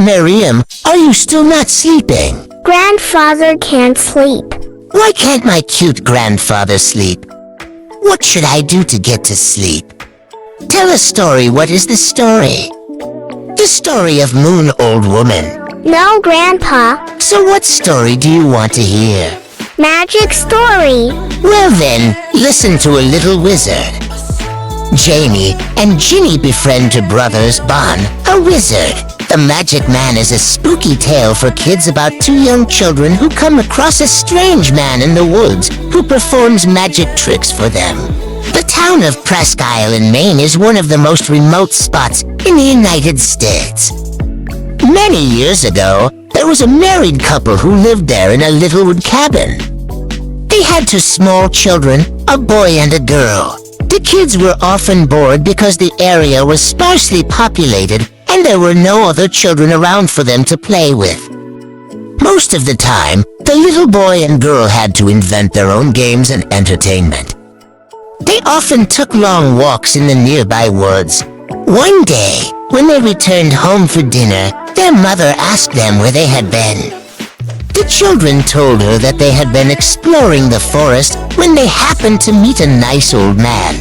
Miriam, are you still not sleeping? Grandfather can't sleep. Why can't my cute grandfather sleep? What should I do to get to sleep? Tell a story. What is the story? The story of Moon Old Woman. No, Grandpa. So what story do you want to hear? Magic story. Well then, listen to a little wizard. Jamie and Ginny befriend two brothers Bon, a wizard. The Magic Man is a spooky tale for kids about two young children who come across a strange man in the woods who performs magic tricks for them. The town of Presque Isle in Maine is one of the most remote spots in the United States. Many years ago, there was a married couple who lived there in a little wood cabin. They had two small children, a boy and a girl. The kids were often bored because the area was sparsely populated and there were no other children around for them to play with. Most of the time, the little boy and girl had to invent their own games and entertainment. They often took long walks in the nearby woods. One day, when they returned home for dinner, their mother asked them where they had been. The children told her that they had been exploring the forest when they happened to meet a nice old man.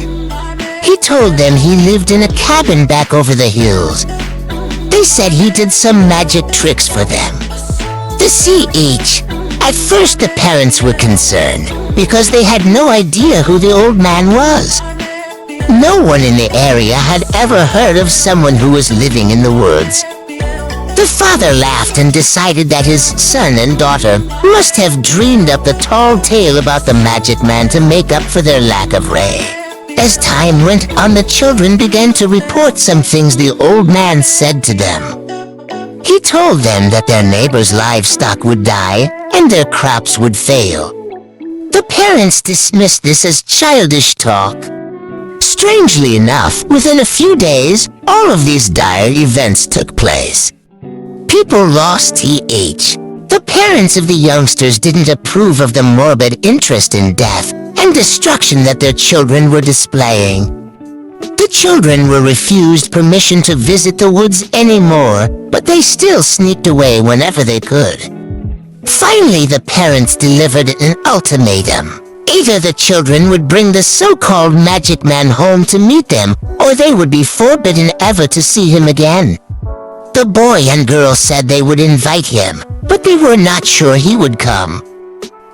He told them he lived in a cabin back over the hills. They said he did some magic tricks for them. To see each, at first the parents were concerned because they had no idea who the old man was. No one in the area had ever heard of someone who was living in the woods. The father laughed and decided that his son and daughter must have dreamed up the tall tale about the magic man to make up for their lack of ray. As time went on, the children began to report some things the old man said to them. He told them that their neighbors' livestock would die and their crops would fail. The parents dismissed this as childish talk. Strangely enough, within a few days, all of these dire events took place. People lost TH. The parents of the youngsters didn't approve of the morbid interest in death and destruction that their children were displaying. The children were refused permission to visit the woods anymore, but they still sneaked away whenever they could. Finally, the parents delivered an ultimatum. Either the children would bring the so-called magic man home to meet them, or they would be forbidden ever to see him again. The boy and girl said they would invite him, but they were not sure he would come.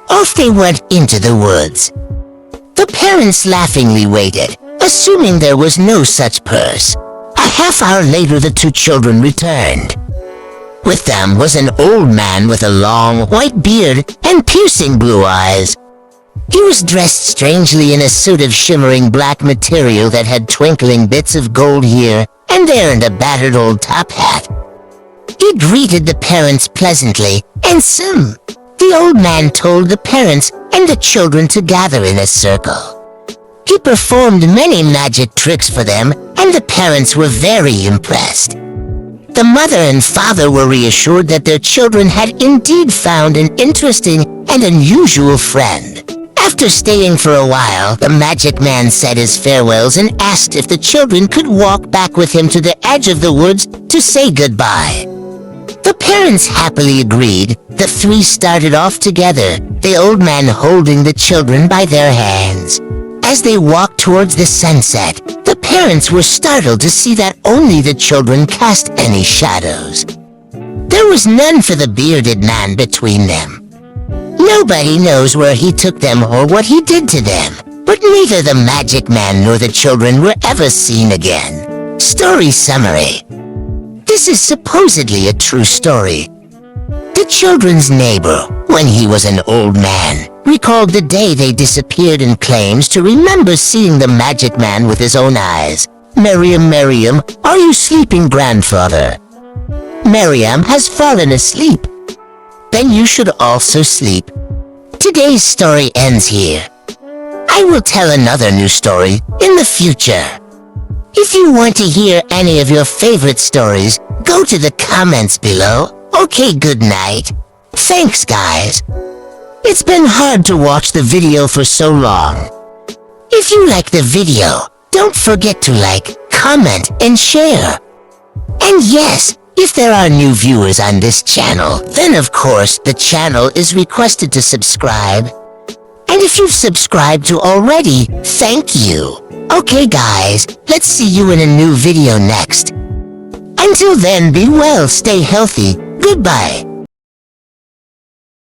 Off they went into the woods. The parents laughingly waited, assuming there was no such purse. A half hour later, the two children returned. With them was an old man with a long white beard and piercing blue eyes. He was dressed strangely in a suit of shimmering black material that had twinkling bits of gold here and there and a battered old top hat. He greeted the parents pleasantly, and soon, the old man told the parents and the children to gather in a circle. He performed many magic tricks for them, and the parents were very impressed. The mother and father were reassured that their children had indeed found an interesting and unusual friend. After staying for a while, the magic man said his farewells and asked if the children could walk back with him to the edge of the woods to say goodbye. The parents happily agreed. The three started off together, the old man holding the children by their hands. As they walked towards the sunset, the parents were startled to see that only the children cast any shadows. There was none for the bearded man between them. Nobody knows where he took them or what he did to them, but neither the magic man nor the children were ever seen again. Story summary. This is supposedly a true story. The children's neighbor, when he was an old man, recalled the day they disappeared and claims to remember seeing the magic man with his own eyes. Miriam, are you sleeping, grandfather? Miriam has fallen asleep. Then you should also sleep. Today's story ends here. I will tell another new story in the future. If you want to hear any of your favorite stories, go to the comments below. Okay, good night. Thanks, guys. It's been hard to watch the video for so long. If you like the video, don't forget to like, comment, and share. And yes, If there are new viewers on this channel, then of course the channel is requested to subscribe. And if you've subscribed to already, thank you. Okay guys, let's see you in a new video next. Until then, be well, stay healthy, goodbye.